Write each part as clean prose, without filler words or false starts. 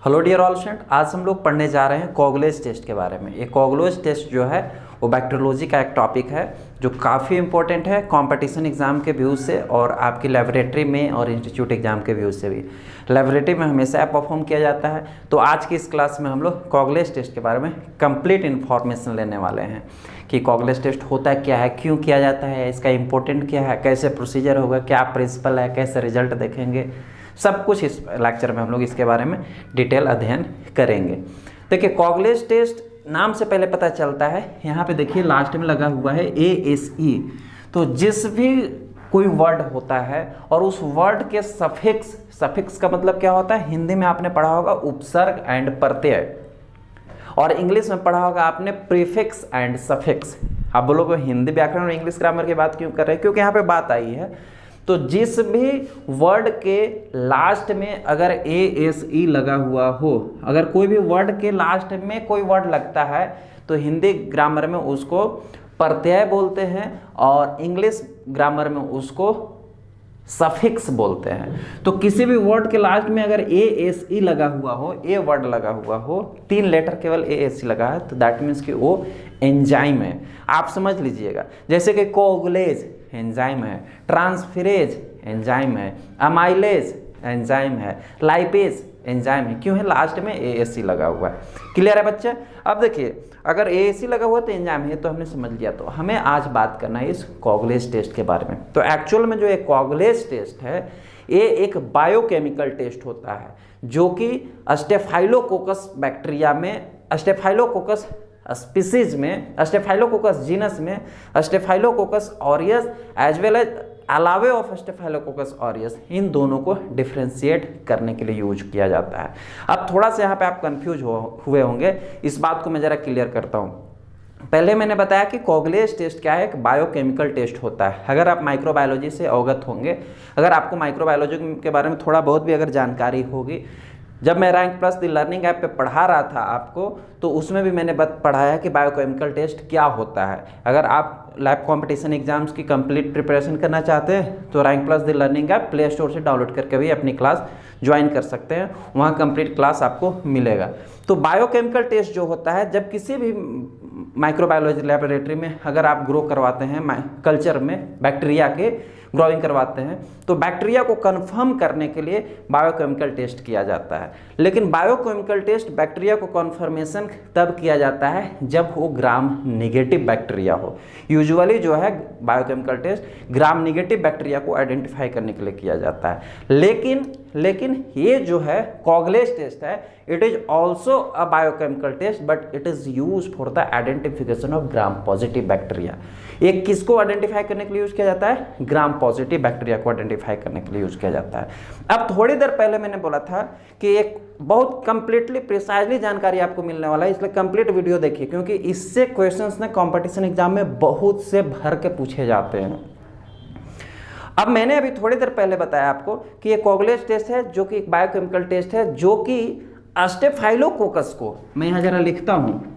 Hello dear all student, आज हम लोग पढ़ने जा रहे हैं कॉगलेज टेस्ट के बारे में। ये कॉगलेज टेस्ट जो है वो बैक्टीरियोलॉजी का एक टॉपिक है जो काफ़ी इंपॉर्टेंट है कंपटीशन एग्जाम के व्यू से और आपकी लेबोरेटरी में और इंस्टीट्यूट एग्जाम के व्यू से भी। लेबोरेटरी में हमेशा परफॉर्म किया जाता है। तो आज की इस क्लास में हम लोग कॉगलेज टेस्ट के बारे में कंप्लीट इन्फॉर्मेशन लेने वाले हैं कि कॉगलेज टेस्ट होता क्या है, क्यों किया जाता है, इसका इंपॉर्टेंट क्या है, कैसे प्रोसीजर होगा, क्या प्रिंसिपल है, कैसे रिजल्ट देखेंगे, सब कुछ इस लेक्चर में हम लोग इसके बारे में डिटेल अध्ययन करेंगे। देखिए कॉगलेज टेस्ट नाम से पहले पता चलता है, यहाँ पे देखिए लास्ट में लगा हुआ है ASE। तो जिस भी कोई वर्ड होता है और उस वर्ड के सफिक्स का मतलब क्या होता है, हिंदी में आपने पढ़ा होगा उपसर्ग एंड प्रत्यय, और इंग्लिश में पढ़ा होगा आपने प्रीफिक्स एंड सफिक्स। आप बोलोगे हिंदी व्याकरण और इंग्लिश ग्रामर की बात क्यों कर रहे हैं, क्योंकि यहाँ पे बात आई है। तो जिस भी वर्ड के लास्ट में अगर ASE लगा हुआ हो, अगर कोई भी वर्ड के लास्ट में कोई वर्ड लगता है तो हिंदी ग्रामर में उसको प्रत्यय बोलते हैं और इंग्लिश ग्रामर में उसको सफिक्स बोलते हैं। तो किसी भी वर्ड के लास्ट में अगर ASE लगा हुआ हो, ए वर्ड लगा हुआ हो, 3 लेटर केवल ASE लगा है, तो दैट मीन्स कि वो एंजाइम है। आप समझ लीजिएगा, जैसे कि कोगुलेज एंजाइम है, ट्रांसफेरेज एंजाइम है, अमाइलेज एंजाइम है, लाइपेज एंजाइम है। क्यों है, लास्ट में ASE लगा हुआ है। क्लियर है बच्चे। अब देखिए अगर ASE लगा हुआ तो एंजाइम है, तो हमने समझ लिया। तो हमें आज बात करना है इस कॉगलेज टेस्ट के बारे में। तो एक्चुअल में जो एक कॉगलेज टेस्ट है ये एक बायोकेमिकल टेस्ट होता है जो कि स्टेफाइलोकोकस बैक्टीरिया में, स्टेफाइलोकोकस स्पीसीज में, स्टेफाइलोकोकस जीनस में, staphylococcus aureus as well as अलावे ऑफ स्टेफाइलोकोकस ऑरियस, इन दोनों को डिफ्रेंशिएट करने के लिए यूज किया जाता है। अब थोड़ा सा यहाँ पे आप कंफ्यूज हुए होंगे, इस बात को मैं ज़रा क्लियर करता हूँ। पहले मैंने बताया कि कॉगलेज टेस्ट क्या है, एक बायोकेमिकल टेस्ट होता है। अगर आप माइक्रोबायोलॉजी से अवगत होंगे, अगर आपको माइक्रोबायोलॉजी के बारे में थोड़ा बहुत भी अगर जानकारी होगी, जब मैं rank plus the learning app पे पढ़ा रहा था आपको, तो उसमें भी मैंने पढ़ाया कि बायोकेमिकल टेस्ट क्या होता है। अगर आप लैब कंपटीशन एग्जाम्स की कंप्लीट प्रिपरेशन करना चाहते हैं तो rank plus the learning app play store से डाउनलोड करके भी अपनी क्लास ज्वाइन कर सकते हैं, वहाँ कंप्लीट क्लास आपको मिलेगा। तो बायोकेमिकल टेस्ट जो होता है, जब किसी भी माइक्रोबायोलॉजी लैबोरेटरी में अगर आप ग्रो करवाते हैं, कल्चर में बैक्टीरिया के ग्रोइंग करवाते हैं, तो बैक्टीरिया को कंफर्म करने के लिए बायोकेमिकल टेस्ट किया जाता है। लेकिन बायोकेमिकल टेस्ट बैक्टीरिया को कंफर्मेशन तब किया जाता है जब वो ग्राम निगेटिव बैक्टीरिया हो। यूजुअली जो है biochemical test gram negative bacteria को आइडेंटिफाई करने के लिए किया जाता है। लेकिन ये जो है कॉगलेज टेस्ट है, it is also a biochemical test but it is use for the identification of gram positive bacteria. ये किसको आइडेंटिफाई करने के लिए यूज किया जाता है, ग्राम पॉजिटिव बैक्टीरिया को आइडेंटिफाई करने के लिए यूज किया जाता है। अब थोड़ी देर पहले मैंने बोला था कि एक बहुत कंप्लीटली प्रिसाइजली जानकारी आपको मिलने वाला है, इसलिए कंप्लीट वीडियो देखिए, क्योंकि इससे क्वेश्चंस ना कंपटीशन एग्जाम में बहुत से भर के पूछे जाते हैं। अब मैंने अभी थोड़ी देर पहले बताया आपको कि ये कॉगलेज टेस्ट है जो कि एक बायोकेमिकल टेस्ट है, जो कि स्टेफाइलोकोकस को, मैं यहाँ जरा लिखता हूँ,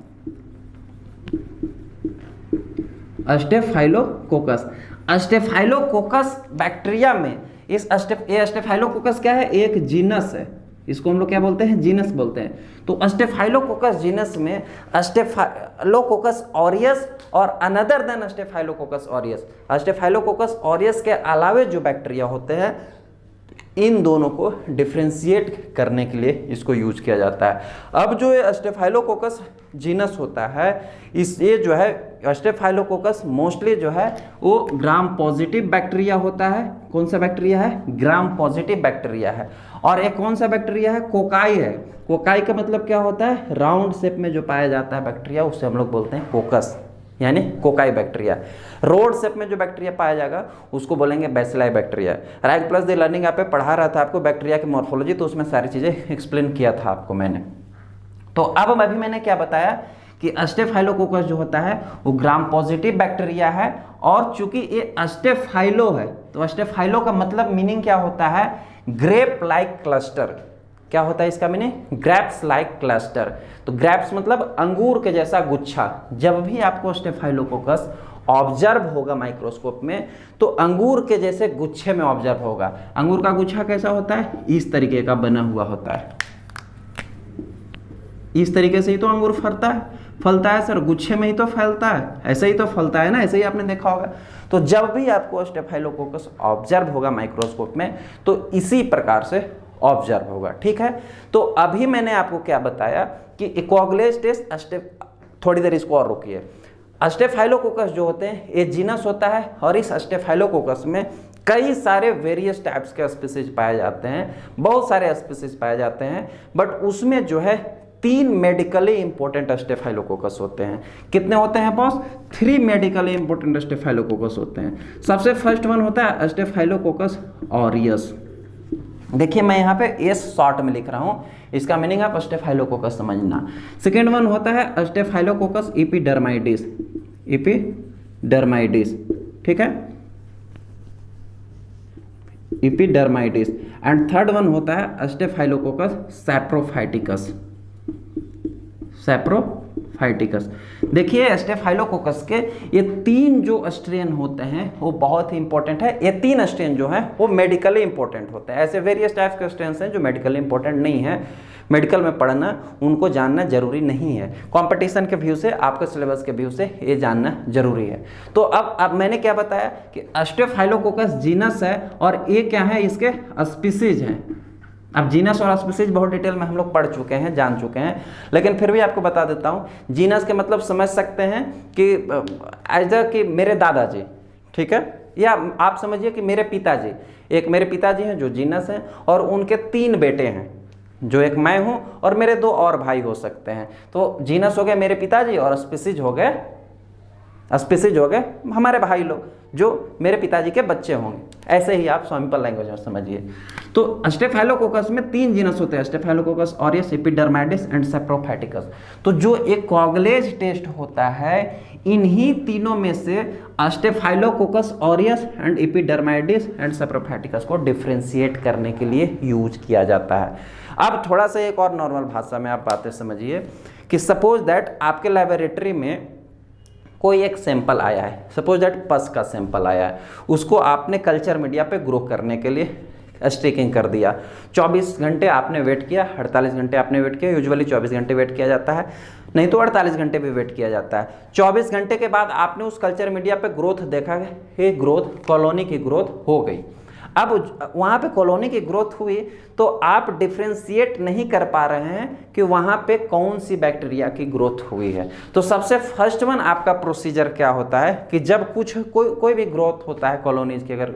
स्टेफाइलोकोकस बैक्टीरिया में इस स्टेफाइलोकोकस क्या है, एक जीनस है, इसको हम लोग क्या बोलते हैं, जीनस बोलते हैं। तो स्टेफाइलोकोकस जीनस में स्टेफाइलोकोकस ऑरियस और another than staphylococcus aureus, staphylococcus aureus के अलावे जो बैक्टीरिया होते हैं, इन दोनों को डिफ्रेंशिएट करने के लिए इसको यूज किया जाता है। अब जो ये स्टेफाइलोकोकस जीनस होता है, इस ये जो है स्टेफाइलोकोकस मोस्टली जो है वो ग्राम पॉजिटिव बैक्टीरिया होता है। कौन सा बैक्टीरिया है, ग्राम पॉजिटिव बैक्टीरिया है। और एक कौन सा बैक्टीरिया है, कोकाई है। कोकाई का मतलब क्या होता है, राउंड शेप में जो पाया जाता है बैक्टीरिया, उससे हम लोग बोलते हैं कोकस, यानी कोकाई बैक्टीरिया। रोड शेप में जो बैक्टीरिया पाया जाएगा उसको बोलेंगे bacilli bacteria. Rank plus the learning app पे पढ़ा रहा था आपको बैक्टीरिया की मॉर्फोलॉजी, तो उसमें सारी चीज़ें एक्सप्लेन किया था आपको मैंने। तो अब अभी मैंने क्या बताया कि स्टेफाइलोकोकस जो होता है वो ग्राम पॉजिटिव बैक्टीरिया है, और चूंकि ये स्टेफाइलो है, तो स्टेफाइलो का मतलब मीनिंग क्या होता है, ग्रेप लाइक क्लस्टर। क्या होता है इसका मीनिंग, ग्रेप्स लाइक क्लस्टर। तो ग्रेप्स मतलब अंगूर के जैसा गुच्छा। जब भी आपको स्टेफाइलोकोकस ऑब्जर्व होगा माइक्रोस्कोप में तो अंगूर के जैसे गुच्छे में ऑब्जर्व होगा। अंगूर का गुच्छा कैसा होता है, इस तरीके का बना हुआ होता है। इस तरीके से ही तो अंगूर फलता है सर, गुच्छे में ही तो फैलता है, ऐसे ही तो फलता है ना, ऐसे ही आपने देखा होगा। तो जब भी आपको स्टेफाइलोकोकस ऑब्जर्व होगा माइक्रोस्कोप में तो इसी प्रकार से ऑब्जर्व होगा, ठीक है। तो अभी मैंने आपको क्या बताया कि कोगुलेज टेस्ट, थोड़ी देर इसको और रोकिए। स्टेफाइलोकोकस जो होते हैं ये जीनस होता है और इस स्टेफाइलोकोकस में कई सारे वेरियस टाइप्स के स्पीसीज पाए जाते हैं, बहुत सारे स्पीसीज पाए जाते हैं, बट उसमें जो है 3 मेडिकली इंपॉर्टेंट स्टेफाइलोकोकस होते हैं। कितने होते हैं बॉस? 3 मेडिकली इंपॉर्टेंट स्टेफाइलोकोकस होते हैं। सबसे फर्स्ट वन होता है स्टेफाइलोकोकस ऑरियस। देखिए मैं यहाँ पे एस शॉर्ट में लिख रहा हूँ, इसका मीनिंग आप स्टेफाइलोकोकस समझना। सेकेंड वन होता है स्टेफाइलोकोकस एपिडर्माइडिस, एपिडर्माइडिस, ठीक है, एपिडर्माइडिस। एंड थर्ड वन होता है स्टेफाइलोकोकस सैप्रोफाइटिकस, सैप्रोफाइटिकस। देखिए स्टेफाइलोकोकस के ये 3 जो स्ट्रेन होते हैं वो बहुत ही इंपॉर्टेंट है। ये 3 स्ट्रेन जो हैं वो मेडिकली इंपॉर्टेंट होते हैं। ऐसे वेरियस टाइप्स के स्ट्रेन हैं जो मेडिकली इंपॉर्टेंट नहीं है, मेडिकल में पढ़ना उनको जानना जरूरी नहीं है। कंपटीशन के व्यू से, आपके सिलेबस के व्यू से ये जानना जरूरी है। तो अब मैंने क्या बताया कि स्टेफाइलोकोकस जीनस है और ये क्या है, इसके स्पीसीज हैं। अब जीनस और स्पीसीज बहुत डिटेल में हम लोग पढ़ चुके हैं, जान चुके हैं, लेकिन फिर भी आपको बता देता हूँ। जीनस के मतलब समझ सकते हैं कि ऐसा कि मेरे दादाजी, ठीक है, या आप समझिए कि मेरे पिताजी, एक मेरे पिताजी हैं जो जीनस हैं और उनके 3 बेटे हैं, जो एक मैं हूँ और मेरे 2 और भाई हो सकते हैं। तो जीनस हो गए मेरे पिताजी और स्पीसीज हो गए हमारे भाई लोग जो मेरे पिताजी के बच्चे होंगे। ऐसे ही आप सिंपल लैंग्वेज में समझिए। तो स्टेफाइलोकोकस में 3 जीनस होते हैं, स्टेफाइलोकोकस ऑरियस, एपिडर्माइडिस एंड सैप्रोफाइटिकस। तो जो एक कोगुलेज टेस्ट होता है इन्हीं तीनों में से स्टेफाइलोकोकस ऑरियस एंड एपिडर्माइडिस एंड सैप्रोफाइटिकस को डिफ्रेंशिएट करने के लिए यूज किया जाता है। अब थोड़ा सा एक और नॉर्मल भाषा में आप बातें समझिए कि सपोज दैट आपके लेबोरेटरी में कोई एक सैंपल आया है, सपोज दैट पस का सैंपल आया है, उसको आपने कल्चर मीडिया पे ग्रो करने के लिए स्टिकिंग कर दिया। 24 घंटे आपने वेट किया, 48 घंटे आपने वेट किया, यूजुअली 24 घंटे वेट किया जाता है, नहीं तो 48 घंटे भी वेट किया जाता है। 24 घंटे के बाद आपने उस कल्चर मीडिया पे ग्रोथ देखा है, ये ग्रोथ कॉलोनी की ग्रोथ हो गई। अब वहाँ पे कॉलोनी की ग्रोथ हुई तो आप डिफ्रेंशिएट नहीं कर पा रहे हैं कि वहाँ पे कौन सी बैक्टीरिया की ग्रोथ हुई है। तो सबसे फर्स्ट वन आपका प्रोसीजर क्या होता है कि जब कोई भी ग्रोथ होता है कॉलोनीज के अगर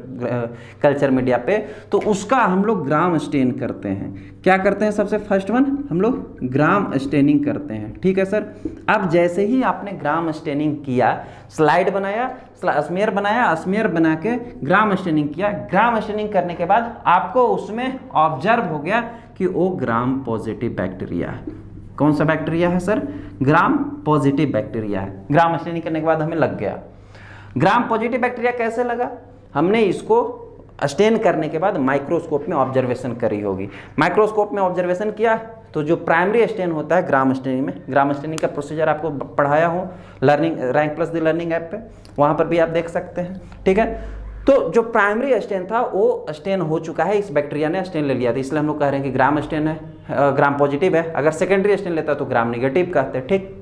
कल्चर मीडिया पे, तो उसका हम लोग ग्राम स्टेन करते हैं। क्या करते हैं? सबसे फर्स्ट वन हम लोग ग्राम स्टेनिंग करते हैं, ठीक है सर। अब जैसे ही आपने ग्राम स्टेनिंग किया, स्लाइड बनाया, स्मीयर बनाया, स्मीयर बना के ग्राम स्टेनिंग किया, ग्राम स्टेनिंग करने के बाद आपको उसमें ऑब्जर्व हो गया कि वो ग्राम पॉजिटिव बैक्टीरिया है। कौन सा बैक्टीरिया है सर? ग्राम पॉजिटिव बैक्टीरिया है। ग्राम स्टेनिंग करने के बाद हमें लग गया। ग्राम पॉजिटिव बैक्टीरिया कैसे लगा? हमने इसको स्टेन करने के बाद माइक्रोस्कोप में ऑब्जर्वेशन करी होगी। माइक्रोस्कोप में ऑब्जर्वेशन किया तो जो प्राइमरी स्टेन होता है ग्राम स्टेनिंग में, ग्राम स्टेनिंग का प्रोसीजर आपको पढ़ाया हूँ learning rank plus the learning app पे, वहाँ पर भी आप देख सकते हैं, ठीक है। तो जो प्राइमरी स्टेन था वो स्टेन हो चुका है, इस बैक्टीरिया ने स्टेन ले लिया था, इसलिए हम लोग कह रहे हैं कि ग्राम स्टेन है, ग्राम पॉजिटिव है। अगर सेकेंडरी स्टेन लेता तो ग्राम नेगेटिव कहते हैं, ठीक।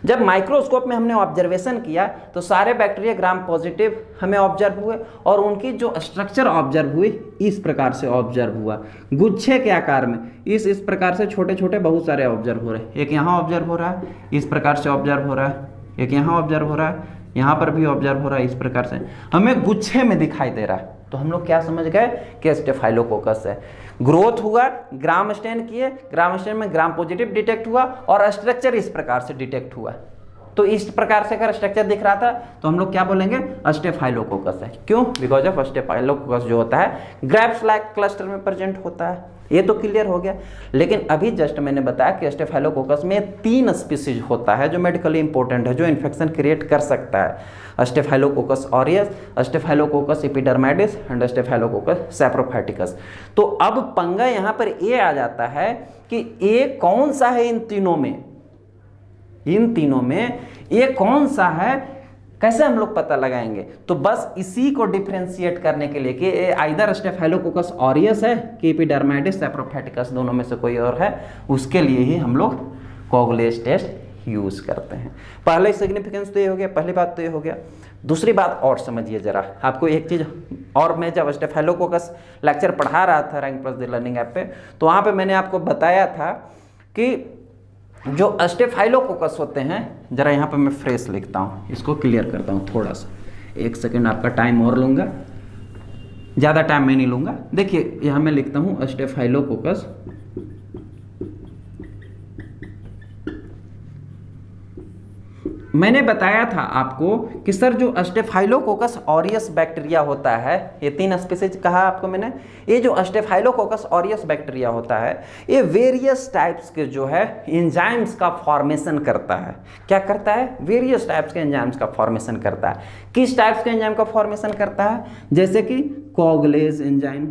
जब माइक्रोस्कोप में हमने ऑब्जर्वेशन किया तो सारे बैक्टीरिया ग्राम पॉजिटिव हमें ऑब्जर्व हुए और उनकी जो स्ट्रक्चर ऑब्जर्व हुई इस प्रकार से ऑब्जर्व हुआ, गुच्छे के आकार में। इस प्रकार से छोटे छोटे बहुत सारे ऑब्जर्व हो रहे हैं। एक यहाँ ऑब्जर्व हो रहा है, इस प्रकार से ऑब्जर्व हो रहा है, एक यहाँ ऑब्जर्व हो रहा है, यहाँ पर भी ऑब्जर्व हो रहा है, इस प्रकार से हमें गुच्छे में दिखाई दे रहा है। तो हम लोग क्या समझ गए कि स्टेफाइलोकोकस है। ग्रोथ हुआ, ग्राम स्टेन किए, ग्राम स्टेन में ग्राम पॉजिटिव डिटेक्ट हुआ और स्ट्रक्चर इस प्रकार से डिटेक्ट हुआ। तो इस प्रकार से अगर स्ट्रक्चर दिख रहा था तो हम लोग क्या बोलेंगे? स्टेफाइलोकोकस है। क्यों? बिकॉज ऑफ स्टेफाइलोकोकस जो होता है ग्रेप्स लाइक क्लस्टर में प्रेजेंट होता है। ये तो क्लियर हो गया। लेकिन अभी जस्ट मैंने बताया कि स्टेफाइलोकोकस में 3 स्पीसीज होता है जो मेडिकली इंपॉर्टेंट है, जो इन्फेक्शन क्रिएट कर सकता है। Staphylococcus aureus, staphylococcus epidermidis and staphylococcus saprophyticus. तो अब पंगा यहाँ पर ये आ जाता है कि ये कौन सा है इन तीनों में ये कौन सा है कैसे हम लोग पता लगाएंगे? तो बस इसी को डिफ्रेंशिएट करने के लिए कि आइदर स्टेफाइलोकोकस ऑरियस है कि एपिडर्माइटिस सैप्रोफाइटिकस, दोनों में से कोई और है, उसके लिए ही हम लोग कोगुलेज टेस्ट यूज करते हैं। पहले सिग्निफिकेंस तो ये हो गया, पहली बात तो ये हो गया। दूसरी बात और समझिए जरा, आपको एक चीज और, मैं जब स्टेफाइलोकोकस लेक्चर पढ़ा रहा था rank plus the learning app पे, तो वहाँ पे मैंने आपको बताया था कि जो स्टेफाइलोकोकस होते हैं, जरा यहाँ पे मैं फ्रेश लिखता हूँ, इसको क्लियर करता हूँ थोड़ा सा, एक सेकंड आपका टाइम और लूँगा, ज़्यादा टाइम मैं नहीं लूँगा। देखिए यहाँ मैं लिखता हूँ स्टेफाइलोकोकस, मैंने बताया था आपको कि सर जो स्टेफाइलोकोकस ऑरियस बैक्टीरिया होता है, ये 3 स्पीसीज कहा आपको मैंने, ये जो स्टेफाइलोकोकस ऑरियस बैक्टीरिया होता है ये वेरियस टाइप्स के जो है एंजाइम्स का फॉर्मेशन करता है। क्या करता है? वेरियस टाइप्स के एंजाइम्स का फॉर्मेशन करता है। किस टाइप्स के एंजाइम का फॉर्मेशन करता है? जैसे कि कोगुलेज एंजाइम,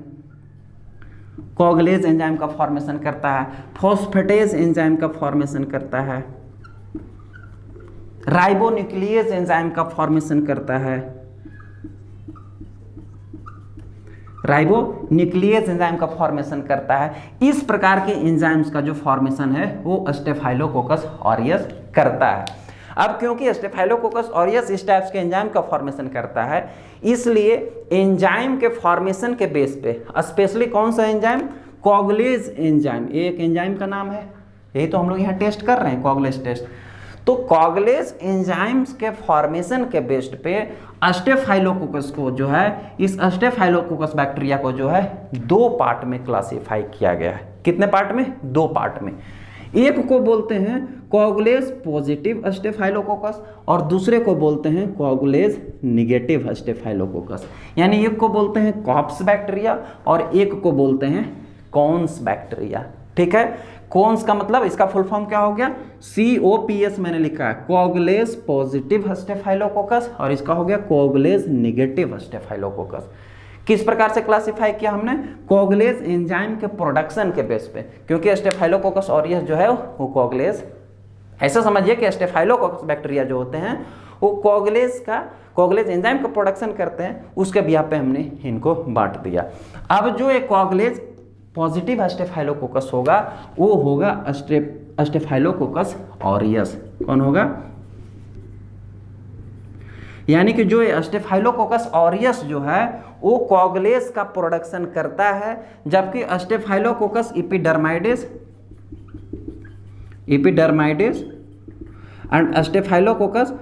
कोगुलेज एंजाइम का फॉर्मेशन करता है, फॉस्फेटेज एंजाइम का फॉर्मेशन करता है, राइबोन्यूक्लियेज एंजाइम का फॉर्मेशन करता है, राइबोन्यूक्लियेज एंजाइम का फॉर्मेशन करता है। इस प्रकार के एंजाइम्स का जो फॉर्मेशन है वो स्टेफाइलोकोकस ऑरियस करता है। अब क्योंकि स्टेफाइलोकोकस ऑरियस इस टाइप्स के एंजाइम का फॉर्मेशन करता है, इसलिए एंजाइम के फॉर्मेशन के बेस पे स्पेशली कौन सा एंजाइम? कोगुलेज एंजाइम, एक एंजाइम का नाम है, यही तो हम लोग यहाँ टेस्ट कर रहे हैं, कोगुलेज टेस्ट। तो कोगुलेज एंजाइम्स के फॉर्मेशन के बेस्ड पे स्टेफाइलोकोकस को जो है, इस स्टेफाइलोकोकस बैक्टीरिया को जो है 2 पार्ट में क्लासिफाई किया गया है। कितने पार्ट में? 2 पार्ट में। एक को बोलते हैं कोगुलेज पॉजिटिव स्टेफाइलोकोकस और दूसरे को बोलते हैं कोगुलेज निगेटिव स्टेफाइलोकोकस। यानी एक को बोलते हैं कॉप्स बैक्टीरिया और एक को बोलते हैं कॉन्स बैक्टीरिया। ठीक है, कॉन्स का मतलब इसका फुल फॉर्म क्या हो गया? COPS मैंने लिखा है, कोगुलेज पॉजिटिव स्टेफाइलोकोकस, और इसका हो गया कोगुलेज निगेटिव स्टेफाइलोकोकस। किस प्रकार से क्लासिफाई किया हमने? कोगुलेज एंजाइम के प्रोडक्शन के बेस पे, क्योंकि स्टेफाइलोकोकस ऑरियस जो है वो कोगुलेज, ऐसा समझिए कि स्टेफाइलोकोकस बैक्टीरिया जो होते हैं वो कोगुलेज एंजाइम का प्रोडक्शन करते हैं, उसके बिहाफ पे हमने इनको बांट दिया। अब जो एक कोगुलेज पॉजिटिव स्टेफाइलोकोकस होगा वो होगा स्टेफाइलोकोकस ऑरियस। कौन होगा? यानी कि जो स्टेफाइलोकोकस ऑरियस जो है वो कोगुलेज का प्रोडक्शन करता है, जबकि स्टेफाइलोकोकस एपिडर्माइडिस एंड स्टेफाइलोकोकस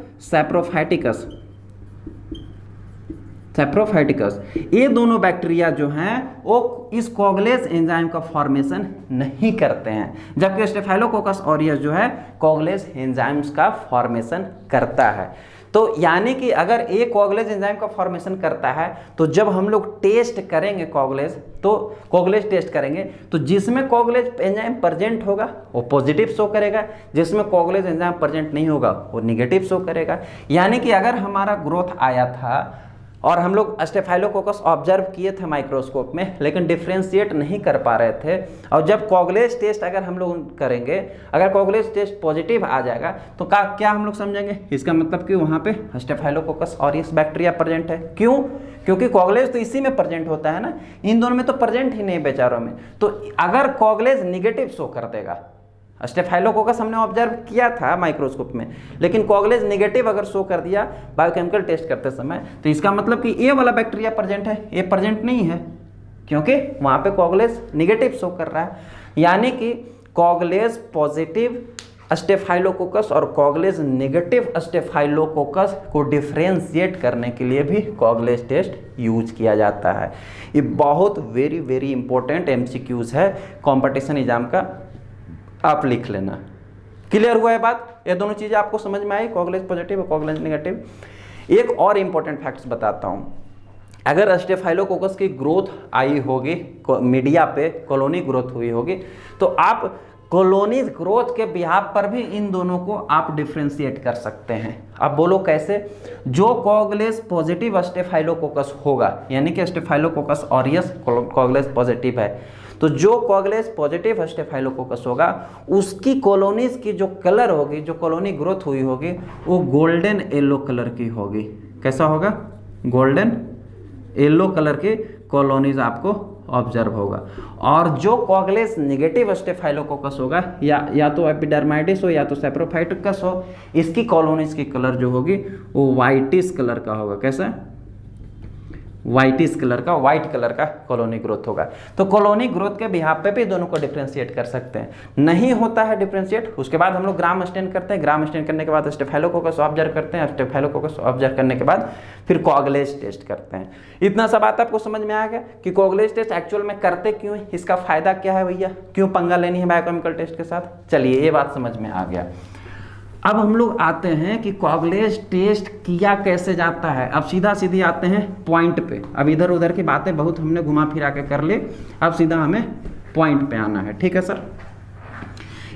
सैप्रोफाइटिकस, ये दोनों बैक्टीरिया जो हैं वो इस कोगुलेज एंजाइम का फॉर्मेशन नहीं करते हैं, जबकि स्टेफाइलोकोकस ऑरियस जो है कोगुलेज एंजाइम्स का फॉर्मेशन करता है। तो यानी कि अगर एक कोगुलेज एंजाइम का फॉर्मेशन करता है तो जब हम लोग टेस्ट करेंगे कोगुलेज टेस्ट करेंगे तो जिसमें कोगुलेज एंजाइम प्रेजेंट होगा वो पॉजिटिव शो करेगा, जिसमें कोगुलेज एंजाइम प्रेजेंट नहीं होगा वो निगेटिव शो करेगा। यानी कि अगर हमारा ग्रोथ आया था और हम लोग स्टेफाइलोकोकस ऑब्जर्व किए थे माइक्रोस्कोप में, लेकिन डिफ्रेंशिएट नहीं कर पा रहे थे, और जब कोगुलेज टेस्ट अगर हम लोग करेंगे, अगर कोगुलेज टेस्ट पॉजिटिव आ जाएगा तो क्या हम लोग समझेंगे? इसका मतलब कि वहाँ पे स्टेफाइलोकोकस ऑरियस बैक्टीरिया प्रेजेंट है। क्यों? क्योंकि कोगुलेज तो इसी में प्रेजेंट होता है ना, इन दोनों में तो प्रेजेंट ही नहीं बेचारों में। तो अगर कोगुलेज निगेटिव शो कर देगा, स्टेफाइलोकोकस हमने ऑब्जर्व किया था माइक्रोस्कोप में, लेकिन कोगुलेज निगेटिव अगर शो कर दिया बायोकेमिकल टेस्ट करते समय, तो इसका मतलब कि ये वाला बैक्टीरिया प्रेजेंट है, ये प्रेजेंट नहीं है, क्योंकि वहाँ पे कोगुलेज निगेटिव शो कर रहा है। यानी कि कोगुलेज पॉजिटिव स्टेफाइलोकोकस और कोगुलेज निगेटिव स्टेफाइलोकोकस को डिफ्रेंशिएट करने के लिए भी कोगुलेज टेस्ट यूज किया जाता है। ये बहुत वेरी इंपॉर्टेंट MCQs है कॉम्पिटिशन एग्जाम का, आप लिख लेना। क्लियर हुआ है बात? ये दोनों चीजें आपको समझ में आई, कोगुलेज पॉजिटिव और कोगुलेज नेगेटिव। एक और इंपॉर्टेंट फैक्ट्स बताता हूं। अगर स्टेफाइलोकोकस की ग्रोथ आई होगी मीडिया पे, कॉलोनी ग्रोथ हुई होगी, तो आप कॉलोनी ग्रोथ के बिहाफ पर भी इन दोनों को आप डिफ्रेंशिएट कर सकते हैं। अब बोलो कैसे? जो कोगुलेज पॉजिटिव स्टेफाइलोकोकस होगा, यानी कि स्टेफाइलोकोकस ऑरियस कोगुलेज पॉजिटिव है, तो जो कोगुलेस पॉजिटिव स्टेफाइलोकोकस होगा उसकी कॉलोनीज की जो कलर होगी, जो कॉलोनी ग्रोथ हुई होगी, वो गोल्डन येलो कलर की होगी। कैसा होगा? गोल्डन येलो कलर की कॉलोनीज आपको ऑब्जर्व होगा। और जो कोगुलेस नेगेटिव स्टेफाइलोकोकस होगा, या तो एपिडर्माइडिस हो या तो सेप्रोफाइटिकस हो, इसकी कॉलोनीज की कलर जो होगी वो वाइटिस कलर का होगा। कैसा? वाइटिस कलर का, वाइट कलर का कॉलोनी ग्रोथ होगा। तो कॉलोनी ग्रोथ के बिहाफ पे भी दोनों को डिफ्रेंशिएट कर सकते हैं। नहीं होता है डिफ्रेंशिएट, उसके बाद हम लोग ग्राम स्टेन करते हैं। ग्राम स्टेन करने के बाद स्टेफाइलोकोकस ऑब्जर्व करते हैं। स्टेफाइलोकोकस ऑब्जर्व करने के बाद फिर कोगुलेस टेस्ट करते हैं। इतना सब बात आपको समझ में आ गया कि कोगुलेस टेस्ट एक्चुअल में करते क्यों है, इसका फायदा क्या है भैया, क्यों पंगा लेनी है बायोकेमिकल टेस्ट के साथ। चलिए ये बात समझ में आ गया। अब हम लोग आते हैं कि कोगुलेस टेस्ट किया कैसे जाता है। अब सीधा सीधी आते हैं पॉइंट पे। अब इधर उधर की बातें बहुत हमने घुमा फिरा के कर ले, अब सीधा हमें पॉइंट पे आना है। ठीक है सर?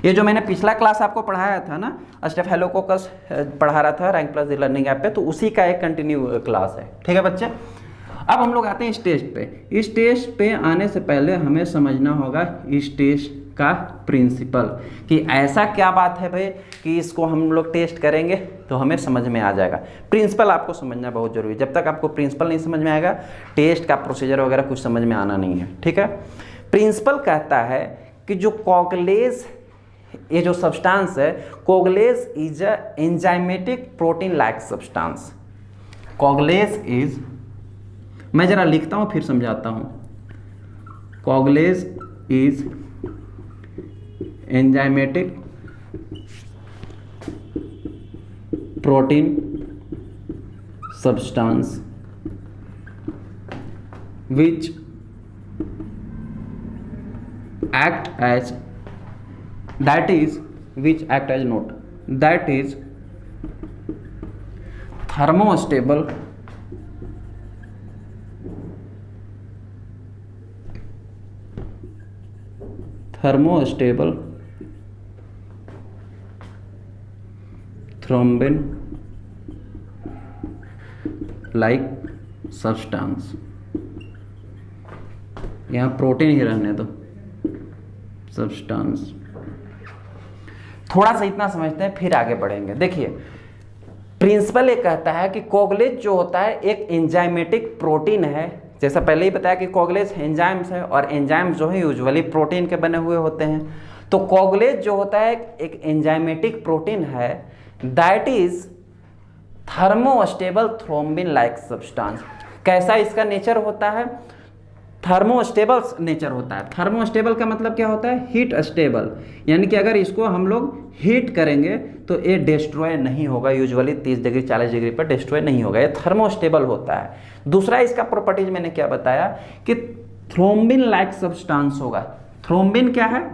ये जो मैंने पिछला क्लास आपको पढ़ाया था ना, स्टेफाइलोकोकस पढ़ा रहा था रैंक प्लस लर्निंग ऐप पे, तो उसी का एक कंटिन्यू क्लास है। ठीक है बच्चे? अब हम लोग आते हैं इस टेस्ट पे। इस टेस्ट पे आने से पहले हमें समझना होगा इस टेस्ट का प्रिंसिपल, कि ऐसा क्या बात है भाई कि इसको हम लोग टेस्ट करेंगे तो हमें समझ में आ जाएगा। प्रिंसिपल आपको समझना बहुत जरूरी है। जब तक आपको प्रिंसिपल नहीं समझ में आएगा, टेस्ट का प्रोसीजर वगैरह कुछ समझ में आना नहीं है। ठीक है? प्रिंसिपल कहता है कि जो कोगुलेस, ये जो सब्सटेंस है, coagulase is a enzymatic protein like substance. Coagulase is, मैं जरा लिखता हूं फिर समझाता हूं। Coagulase is enzymatic protein substance which act as thermostable thrombin like substance. यहां प्रोटीन ही रहने दो, सब्सटेंस। थोड़ा सा इतना समझते हैं फिर आगे बढ़ेंगे। देखिए प्रिंसिपल ये कहता है कि कोगुलेस जो होता है एक एंजाइमेटिक प्रोटीन है। जैसा पहले ही बताया कि कोगुलेस एंजाइम्स है, और एंजाइम्स जो है यूजुअली प्रोटीन के बने हुए होते हैं। तो कोगुलेस जो होता है एक एंजाइमेटिक प्रोटीन है, that is thermostable thrombin like substance. कैसा इसका नेचर होता है? थर्मोस्टेबल नेचर होता है। थर्मोस्टेबल का मतलब क्या होता है? हीट स्टेबल, यानी कि अगर इसको हम लोग हीट करेंगे तो ये डिस्ट्रॉय नहीं होगा। यूजुअली 30 डिग्री 40 डिग्री पर डिस्ट्रॉय नहीं होगा, ये थर्मोस्टेबल होता है। दूसरा इसका प्रॉपर्टीज मैंने क्या बताया कि थ्रोम्बिन लाइक सब्सटेंस होगा। थ्रोम्बिन क्या है?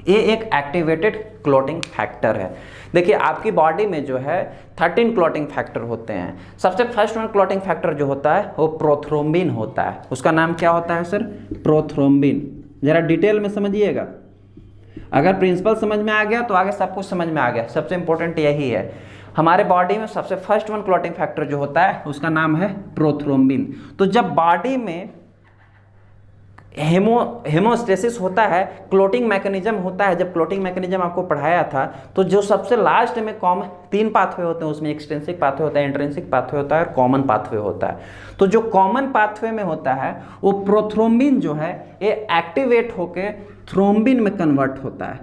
ये एक एक्टिवेटेड क्लॉटिंग फैक्टर है। देखिए आपकी बॉडी में जो है 13 क्लॉटिंग फैक्टर होते हैं। सबसे फर्स्ट वन क्लॉटिंग फैक्टर जो होता है वो प्रोथ्रोम्बिन होता है। उसका नाम क्या होता है सर? प्रोथ्रोम्बिन। जरा डिटेल में समझिएगा। अगर प्रिंसिपल समझ में आ गया तो आगे सब कुछ समझ में आ गया। सबसे इंपॉर्टेंट यही है, हमारे बॉडी में सबसे फर्स्ट वन क्लॉटिंग फैक्टर जो होता है उसका नाम है प्रोथ्रोम्बिन। तो जब बॉडी में हेमोस्टेसिस होता है, क्लोटिंग मैकेनिज्म होता है, जब क्लोटिंग मैकेनिज्म आपको पढ़ाया था, तो जो सबसे लास्ट में कॉमन 3 पाथवे होते हैं, उसमें एक्सटेंसिव पाथवे होता है, इंट्रिंसिक पाथवे होता है और कॉमन पाथवे होता है। तो जो कॉमन पाथवे में होता है वो प्रोथ्रोम्बिन जो है ये एक्टिवेट होके थ्रोम्बिन में कन्वर्ट होता है।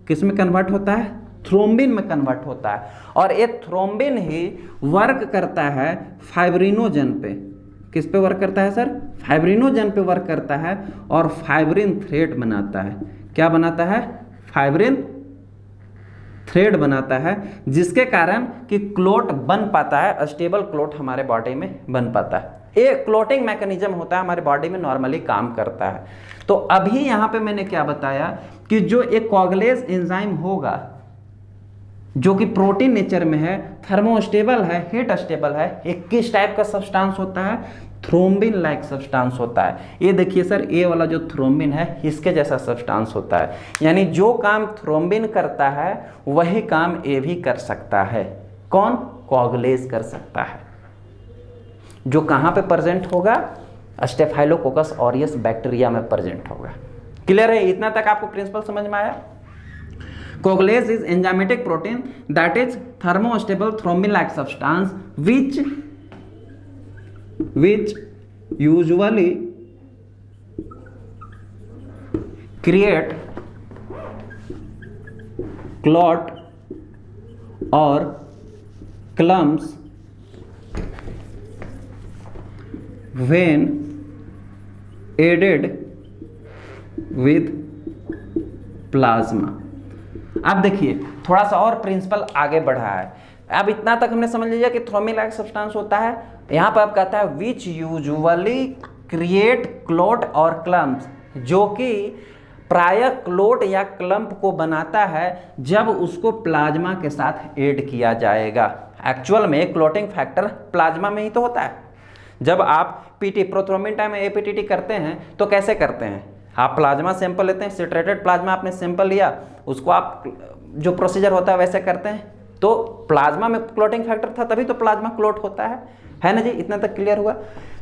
किस में कन्वर्ट होता है? थ्रोम्बिन में कन्वर्ट होता है। और ये थ्रोम्बिन ही वर्क करता है फाइब्रिनोजन पे। किस पे वर्क करता है सर? फाइब्रिनोजन पे वर्क करता है और फाइब्रिन थ्रेड बनाता है। क्या बनाता है? फाइब्रिन थ्रेड बनाता है, जिसके कारण कि क्लोट बन पाता है, स्टेबल क्लोट हमारे बॉडी में बन पाता है। ये क्लोटिंग मैकेनिज्म होता है, हमारे बॉडी में नॉर्मली काम करता है। तो अभी यहाँ पे मैंने क्या बताया कि जो एक कोगुलेस एंजाइम होगा जो कि प्रोटीन नेचर में है, थर्मोस्टेबल है, हीट स्टेबल है, एक किस टाइप का सब्सटेंस होता है? थ्रोम्बिन लाइक सब्सटेंस होता है। ये देखिए सर, ये वाला जो थ्रोम्बिन है इसके जैसा सब्सटेंस होता है। यानी जो काम थ्रोम्बिन करता है वही काम ये भी कर सकता है। कौन? कोगुलेस कर सकता है। जो कहाँ पे प्रेजेंट होगा? स्टेफाइलोकोकस ऑरियस बैक्टीरिया में प्रेजेंट होगा। क्लियर है? इतना तक आपको प्रिंसिपल समझ में आया? Coagulase is enzymatic protein that is thermostable thrombin like substance which usually create clot or clumps when aided with plasma. अब देखिए थोड़ा सा और प्रिंसिपल आगे बढ़ा है। अब इतना तक हमने समझ लिया कि थ्रोम्बिन लाइक सब्सटेंस होता है। यहाँ पर अब कहता है विच यूजुअली क्रिएट क्लोट और क्लम्प्स, जो कि प्रायः क्लोट या क्लम्प को बनाता है जब उसको प्लाज्मा के साथ ऐड किया जाएगा। एक्चुअल में क्लोटिंग फैक्टर प्लाज्मा में ही तो होता है। जब आप पीटी प्रोथ्रोम्बिन टाइम एपीटीटी करते हैं तो कैसे करते हैं? आप प्लाज्मा सैंपल लेते हैं, सिट्रेटेड प्लाज्मा आपने सैंपल लिया, उसको आप जो प्रोसीजर होता है वैसे करते हैं, तो प्लाज्मा में क्लोटिंग फैक्टर था तभी तो प्लाज्मा क्लोट होता है ना जी? इतना तक क्लियर हुआ?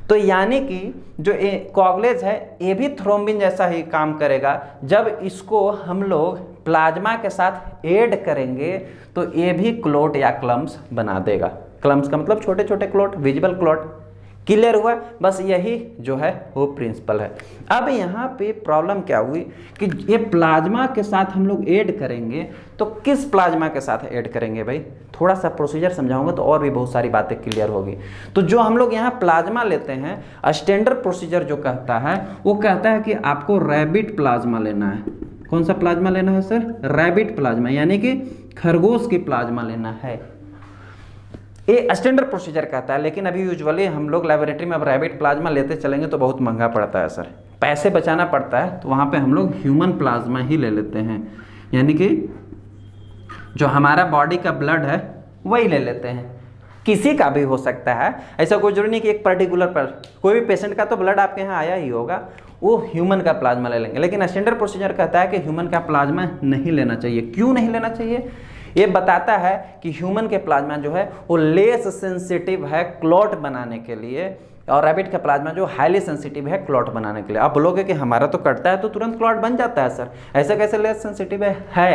तो यानी कि जो कोगुलेज है ये भी थ्रोम्बिन जैसा ही काम करेगा। जब इसको हम लोग प्लाज्मा के साथ ऐड करेंगे तो ये भी क्लोट या क्लम्प्स बना देगा। क्लम्प्स का मतलब छोटे छोटे क्लोट, विजिबल क्लोट। क्लियर हुआ? बस यही जो है वो प्रिंसिपल है। अब यहाँ पे प्रॉब्लम क्या हुई कि ये प्लाज्मा के साथ हम लोग ऐड करेंगे, तो किस प्लाज्मा के साथ ऐड करेंगे भाई? थोड़ा सा प्रोसीजर समझाऊंगा तो और भी बहुत सारी बातें क्लियर होगी। तो जो हम लोग यहाँ प्लाज्मा लेते हैं, स्टैंडर्ड प्रोसीजर जो कहता है वो कहता है कि आपको रैबिट प्लाज्मा लेना है। कौन सा प्लाज्मा लेना है सर? रैबिट प्लाज्मा, यानी कि खरगोश की प्लाज्मा लेना है। ये स्टैंडर्ड प्रोसीजर कहता है, लेकिन अभी यूजुअली हम लोग लेबोरेटरी में अब रैबिट प्लाज्मा लेते चलेंगे तो बहुत महंगा पड़ता है सर, पैसे बचाना पड़ता है। तो वहाँ पे हम लोग ह्यूमन प्लाज्मा ही ले लेते हैं, यानी कि जो हमारा बॉडी का ब्लड है वही ले लेते हैं। किसी का भी हो सकता है, ऐसा कोई जरूरी नहीं कि एक पर्टिकुलर पर कोई भी पेशेंट का तो ब्लड आपके यहाँ आया ही होगा, वो ह्यूमन का प्लाज्मा ले लेंगे। लेकिन स्टैंडर्ड प्रोसीजर कहता है कि ह्यूमन का प्लाज्मा नहीं लेना चाहिए। क्यों नहीं लेना चाहिए? ये बताता है कि ह्यूमन के प्लाज्मा जो है वो लेस सेंसिटिव है क्लॉट बनाने के लिए, और रैबिट का प्लाज्मा जो हाईली सेंसिटिव है क्लॉट बनाने के लिए। आप बोलोगे कि हमारा तो कटता है तो तुरंत क्लॉट बन जाता है सर, ऐसा कैसे लेस सेंसिटिव है?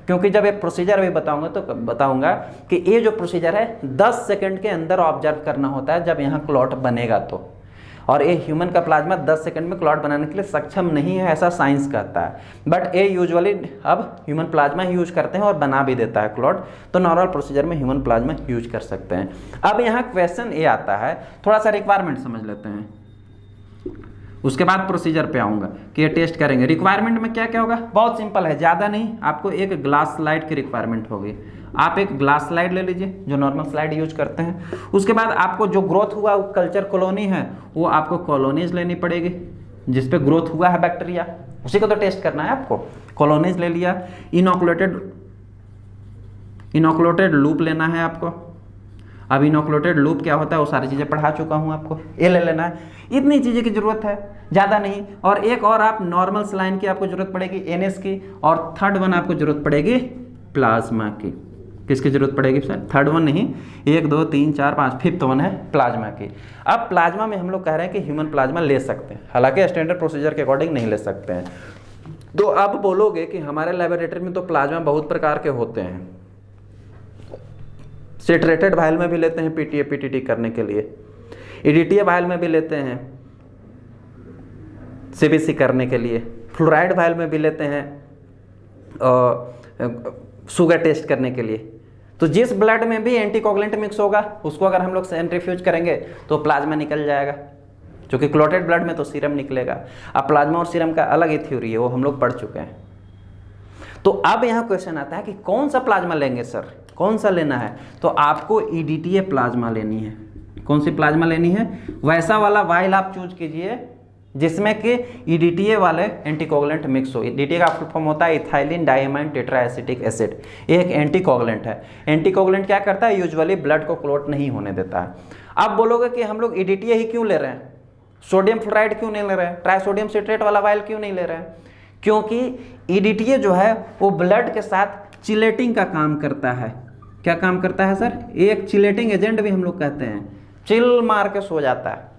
क्योंकि जब ये प्रोसीजर भी बताऊंगा तो बताऊंगा कि ये जो प्रोसीजर है 10 सेकंड के अंदर ऑब्जर्व करना होता है जब यहाँ क्लॉट बनेगा तो, और ये ह्यूमन का प्लाज्मा 10 सेकंड में क्लॉट बनाने के लिए सक्षम नहीं है, ऐसा साइंस कहता है। बट ये यूजुअली अब ह्यूमन प्लाज्मा ही यूज करते हैं और बना भी देता है क्लॉट, तो नॉर्मल प्रोसीजर में ह्यूमन प्लाज्मा यूज कर सकते हैं। अब यहाँ क्वेश्चन ये आता है, थोड़ा सा रिक्वायरमेंट समझ लेते हैं, उसके बाद प्रोसीजर पे आऊँगा कि ये टेस्ट करेंगे। रिक्वायरमेंट में क्या क्या होगा? बहुत सिंपल है, ज़्यादा नहीं, आपको एक ग्लास स्लाइड की रिक्वायरमेंट होगी। आप एक ग्लास स्लाइड ले लीजिए जो नॉर्मल स्लाइड यूज करते हैं। उसके बाद आपको जो ग्रोथ हुआ वो कल्चर कॉलोनी है, वो आपको कॉलोनीज लेनी पड़ेगी जिस पे ग्रोथ हुआ है बैक्टीरिया, उसी को तो टेस्ट करना है आपको। कॉलोनीज ले लिया। इनोकुलेटेड लूप लेना है आपको। अब इनोकुलेटेड लूप क्या होता है वो सारी चीज़ें पढ़ा चुका हूँ आपको, ये ले लेना है। इतनी चीज़ें की जरूरत है, ज़्यादा नहीं। और एक और आप नॉर्मल सलाइन की आपको जरूरत पड़ेगी, NS की, और थर्ड वन आपको जरूरत पड़ेगी प्लाज्मा की। किसकी जरूरत पड़ेगी सर? थर्ड वन नहीं, 1 2 3 4 5 फिफ्थ वन है प्लाज्मा की। अब प्लाज्मा में हम लोग कह रहे हैं कि ह्यूमन प्लाज्मा ले सकते हैं, हालांकि स्टैंडर्ड प्रोसीजर के अकॉर्डिंग नहीं ले सकते हैं। तो अब बोलोगे कि हमारे लेबोरेटरी में तो प्लाज्मा बहुत प्रकार के होते हैं, सेटरेटेड वायल में भी लेते हैं PTA PTT करने के लिए, EDTA वायल में भी लेते हैं CBC करने के लिए, फ्लोराइड वायल में भी लेते हैं शुगर टेस्ट करने के लिए। तो जिस ब्लड में भी एंटीकोगुलेंट मिक्स होगा उसको अगर हम लोग सेंट्रीफ्यूज करेंगे तो प्लाज्मा निकल जाएगा, क्योंकि क्लोटेड ब्लड में तो सीरम निकलेगा। अब प्लाज्मा और सीरम का अलग ही थ्योरी है, वो हम लोग पढ़ चुके हैं। तो अब यहाँ क्वेश्चन आता है कि कौन सा प्लाज्मा लेंगे सर, कौन सा लेना है? तो आपको EDTA प्लाज्मा लेनी है। कौन सी प्लाज्मा लेनी है? वैसा वाला वाइल आप चूज कीजिए जिसमें कि EDTA वाले एंटीकोगुलेंट मिक्स हो। EDTA का फुल फॉर्म होता है इथाइलिन डाइमाइन टेट्राएसिटिक एसिड। ये एक एंटीकोगुलेंट है। एंटीकोगुलेंट क्या करता है? यूजुअली ब्लड को क्लॉट नहीं होने देता है। अब बोलोगे कि हम लोग EDTA ही क्यों ले रहे हैं, सोडियम फ्लोराइड क्यों नहीं ले रहे हैं, ट्राइसोडियम सिट्रेट वाला वाइल क्यों नहीं ले रहे हैं? क्योंकि EDTA जो है वो ब्लड के साथ चिलेटिंग का काम करता है। क्या काम करता है सर? एक चिलेटिंग एजेंट भी हम लोग कहते हैं। चिल मार के सो जाता है,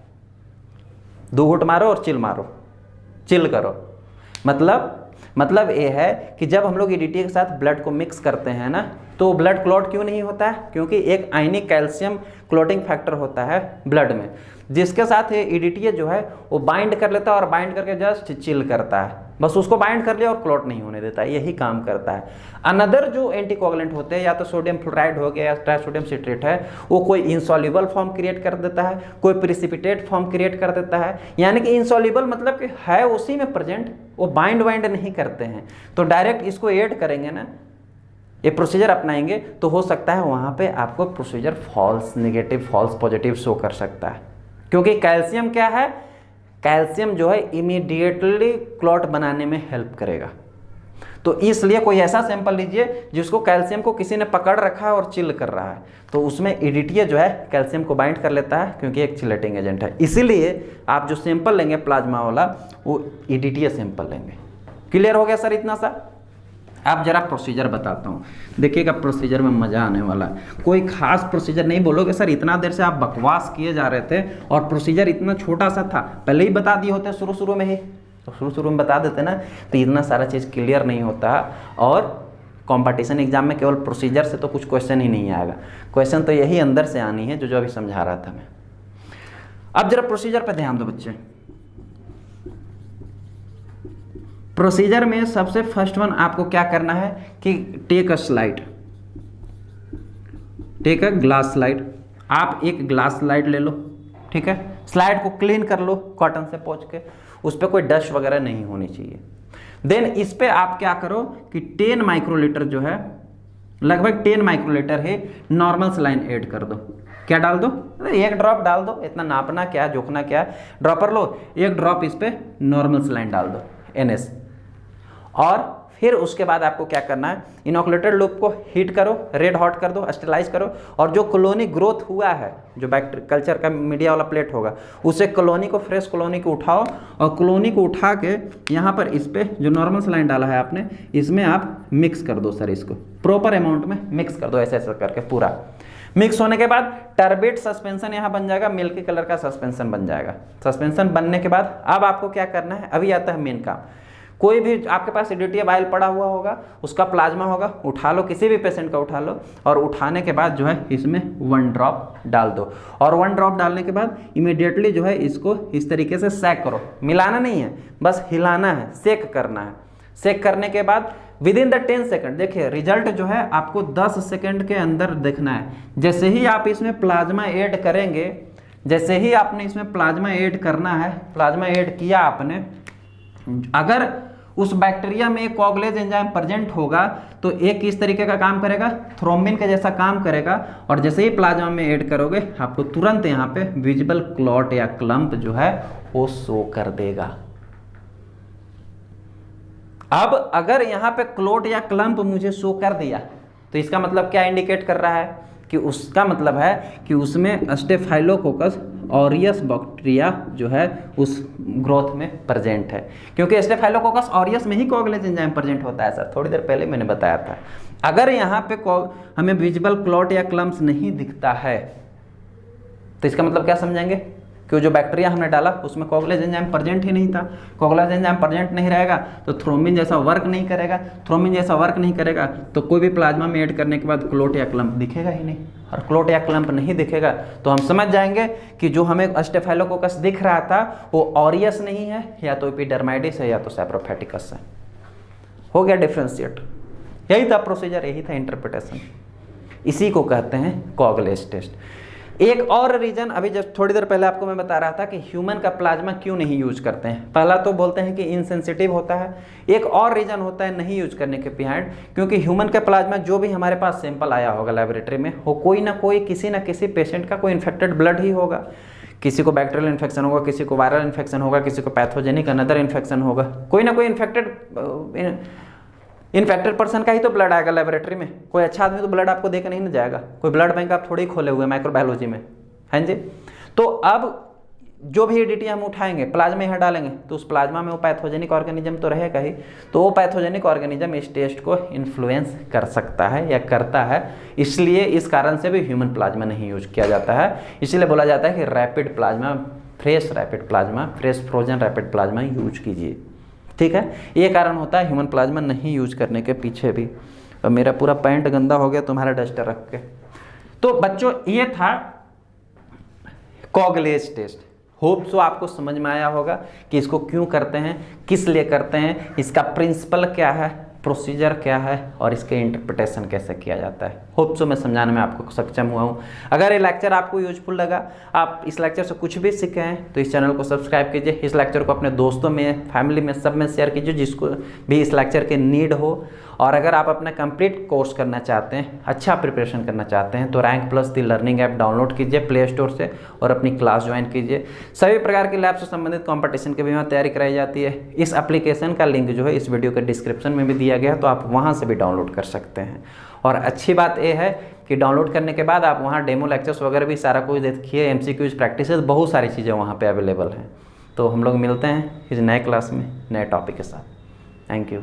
2 घूंट मारो और चिल मारो, चिल करो। मतलब ये है कि जब हम लोग EDTA के साथ ब्लड को मिक्स करते हैं ना, तो ब्लड क्लॉट क्यों नहीं होता है? क्योंकि एक आयनिक कैल्शियम क्लॉटिंग फैक्टर होता है ब्लड में, जिसके साथ ये EDTA जो है वो बाइंड कर लेता है और बाइंड करके जस्ट चिल करता है, बस उसको बाइंड कर लिया और क्लॉट नहीं होने देता है, यही काम करता है। अनदर जो एंटीकोगुलेंट होते हैं, या तो सोडियम फ्लोराइड हो गया या ट्राइसोडियम सिट्रेट है, वो कोई इंसॉल्युबल फॉर्म क्रिएट कर देता है, कोई प्रिसिपिटेट फॉर्म क्रिएट कर देता है, यानी कि इंसॉल्युबल मतलब कि है उसी में प्रेजेंट, वो बाइंड वाइंड नहीं करते हैं। तो डायरेक्ट इसको ऐड करेंगे ना, ये प्रोसीजर अपनाएंगे, तो हो सकता है वहाँ पे आपको procedure false negative, false positive show कर सकता है, क्योंकि कैल्शियम क्या है, कैल्शियम जो है इमीडिएटली क्लॉट बनाने में हेल्प करेगा। तो इसलिए कोई ऐसा सैंपल लीजिए जिसको कैल्शियम को किसी ने पकड़ रखा है और चिल कर रहा है, तो उसमें EDTA जो है कैल्शियम को बाइंड कर लेता है, क्योंकि एक चिलेटिंग एजेंट है। इसीलिए आप जो सैंपल लेंगे प्लाज्मा वाला, वो EDTA सैंपल लेंगे। क्लियर हो गया सर इतना सा? आप जरा प्रोसीजर बताता हूँ, देखिएगा प्रोसीजर में मज़ा आने वाला है। कोई खास प्रोसीजर नहीं बोलोगे सर इतना देर से आप बकवास किए जा रहे थे और प्रोसीजर इतना छोटा सा था, पहले ही बता दिए होते शुरू में ही, तो शुरू में बता देते ना, तो इतना सारा चीज़ क्लियर नहीं होता। और कंपटीशन एग्जाम में केवल प्रोसीजर से तो कुछ क्वेश्चन ही नहीं आएगा, क्वेश्चन तो यही अंदर से आनी है जो अभी समझा रहा था मैं। अब जरा प्रोसीजर पर ध्यान दो बच्चे। प्रोसीजर में सबसे फर्स्ट वन आपको क्या करना है कि take a slide, take a glass slide. आप एक ग्लास स्लाइड ले लो, ठीक है, स्लाइड को क्लीन कर लो कॉटन से पोंछ के, उस पर कोई डस्ट वगैरह नहीं होनी चाहिए। देन इस पे आप क्या करो कि 10 माइक्रोलीटर जो है, लगभग 10 माइक्रोलीटर ही नॉर्मल सलाइन ऐड कर दो। क्या डाल दो? अरे एक ड्रॉप डाल दो, इतना नापना क्या, जोखना क्या, ड्रॉपर लो, एक ड्रॉप इस पे नॉर्मल सलाइन डाल दो NS। और फिर उसके बाद आपको क्या करना है, इनोकुलेटेड लूप को हीट करो, रेड हॉट कर दो, स्टेलाइज करो, और जो कॉलोनी ग्रोथ हुआ है, जो बैक्टीरिया कल्चर का मीडिया वाला प्लेट होगा, उसे कॉलोनी को, फ्रेश कॉलोनी को उठाओ, और कॉलोनी को उठा के यहाँ पर इस पे जो नॉर्मल सलाइन डाला है आपने, इसमें आप मिक्स कर दो सर, इसको प्रॉपर अमाउंट में मिक्स कर दो, ऐसे ऐसा करके पूरा मिक्स होने के बाद टर्बेट सस्पेंशन यहाँ बन जाएगा, मिल्की कलर का सस्पेंशन बन जाएगा। सस्पेंशन बनने के बाद अब आपको क्या करना है, अभी आता है मेन काम। कोई भी आपके पास EDTA वायल पड़ा हुआ होगा, उसका प्लाज्मा होगा, उठा लो, किसी भी पेशेंट का उठा लो, और उठाने के बाद जो है इसमें 1 ड्रॉप डाल दो, और 1 ड्रॉप डालने के बाद इमीडिएटली जो है इसको इस तरीके से सेक करो, मिलाना नहीं है, बस हिलाना है, सेक करना है। सेक करने के बाद विदिन द 10 सेकंड, देखिए रिजल्ट जो है आपको 10 सेकंड के अंदर देखना है। जैसे ही आप इसमें प्लाज्मा ऐड करेंगे, जैसे ही आपने इसमें प्लाज्मा ऐड करना है, प्लाज्मा ऐड किया आपने, अगर उस बैक्टीरिया में कोगुलेज एंजाइम प्रेजेंट होगा तो एक इस तरीके का काम करेगा, थ्रोम्बिन के जैसा काम करेगा, और जैसे ही प्लाज्मा में ऐड करोगे आपको तुरंत यहाँ पे विजिबल क्लॉट या क्लम्प जो है वो शो कर देगा। अब अगर यहाँ पे क्लॉट या क्लम्प मुझे शो कर दिया तो इसका मतलब क्या इंडिकेट कर रहा है कि उसका मतलब है कि उसमें स्टेफाइलोकोकस ऑरियस बैक्टीरिया जो है उस ग्रोथ में प्रेजेंट है, क्योंकि स्टेफाइलोकोकस ऑरियस में ही कोगुलेज एंजाइम प्रेजेंट होता है सर, थोड़ी देर पहले मैंने बताया था। अगर यहाँ पे हमें विजिबल क्लॉट या क्लम्प्स नहीं दिखता है तो इसका मतलब क्या समझेंगे कि जो बैक्टीरिया हमने डाला उसमें कोगुलेज एंजाइम प्रेजेंट ही नहीं था। कोगुलेज एंजाइम प्रेजेंट नहीं रहेगा तो थ्रोम्बिन जैसा वर्क नहीं करेगा, थ्रोम्बिन जैसा वर्क नहीं करेगा तो कोई भी प्लाज्मा में ऐड करने के बाद क्लॉट या क्लम्प दिखेगा ही नहीं, और क्लॉट या क्लम्प नहीं दिखेगा तो हम समझ जाएंगे कि जो हमें स्टेफाइलोकोकस दिख रहा था वो ऑरियस नहीं है, या तो एपिडर्माइडिस है या तो सैप्रोफाइटिकस है। हो गया डिफ्रेंशिएट। यही था प्रोसीजर, यही था इंटरप्रिटेशन, इसी को कहते हैं कोगुलेज टेस्ट। एक और रीजन, अभी जब थोड़ी देर पहले आपको मैं बता रहा था कि ह्यूमन का प्लाज्मा क्यों नहीं यूज करते हैं। पहला तो बोलते हैं कि इनसेंसिटिव होता है, एक और रीजन होता है नहीं यूज करने के बिहाइंड, क्योंकि ह्यूमन का प्लाज्मा जो भी हमारे पास सैंपल आया होगा लेबोरेटरी में, वो कोई ना कोई किसी ना किसी पेशेंट का कोई इन्फेक्टेड ब्लड ही होगा। किसी को बैक्टीरियल इन्फेक्शन होगा, किसी को वायरल इन्फेक्शन होगा, किसी को पैथोजेनिक अनदर इन्फेक्शन होगा, कोई ना कोई इन्फेक्टेड पर्सन का ही तो ब्लड आएगा लेबोरेटरी में। कोई अच्छा आदमी तो ब्लड आपको देकर नहीं ना जाएगा, कोई ब्लड बैंक आप थोड़ी खोले हुए माइक्रोबायोलॉजी में, हैं जी। तो अब जो भी EDTA हम उठाएंगे, प्लाज्मा यहाँ डालेंगे तो उस प्लाज्मा में वो पैथोजेनिक ऑर्गेनिज्म तो रहेगा ही, तो वो पैथोजेनिक ऑर्गेनिज्म इस टेस्ट को इन्फ्लुएंस कर सकता है या करता है। इसलिए इस कारण से भी ह्यूमन प्लाज्मा नहीं यूज किया जाता है। इसलिए बोला जाता है कि rapid plasma, fresh rapid plasma, fresh frozen rapid plasma use कीजिए। ठीक है, ये कारण होता है ह्यूमन प्लाज्मा नहीं यूज करने के पीछे भी। और मेरा पूरा पैंट गंदा हो गया तुम्हारा डस्टर रख के। तो बच्चों ये था कॉगलेज टेस्ट। होप सो आपको समझ में आया होगा कि इसको क्यों करते हैं, किस लिए करते हैं, इसका प्रिंसिपल क्या है, प्रोसीजर क्या है और इसके इंटरप्रिटेशन कैसे किया जाता है। होप सो मैं समझाने में आपको सक्षम हुआ हूँ। अगर ये लेक्चर आपको यूजफुल लगा, आप इस लेक्चर से कुछ भी सीखे हैं, तो इस चैनल को सब्सक्राइब कीजिए। इस लेक्चर को अपने दोस्तों में, फैमिली में, सब में शेयर कीजिए जिसको भी इस लेक्चर की नीड हो। और अगर आप अपना कंप्लीट कोर्स करना चाहते हैं, अच्छा प्रिपरेशन करना चाहते हैं, तो रैंक प्लस दी लर्निंग ऐप डाउनलोड कीजिए प्ले स्टोर से और अपनी क्लास ज्वाइन कीजिए। सभी प्रकार की लैब से संबंधित कंपटीशन की भी वहाँ तैयारी कराई जाती है। इस एप्लीकेशन का लिंक जो है इस वीडियो के डिस्क्रिप्शन में भी दिया गया है, तो आप वहाँ से भी डाउनलोड कर सकते हैं। और अच्छी बात यह है कि डाउनलोड करने के बाद आप वहाँ डेमो लेक्चर्स वगैरह भी सारा कुछ देखिए, MCQs, प्रैक्टिस, बहुत सारी चीज़ें वहाँ पे अवेलेबल हैं। तो हम लोग मिलते हैं इस नए क्लास में नए टॉपिक के साथ। Thank you.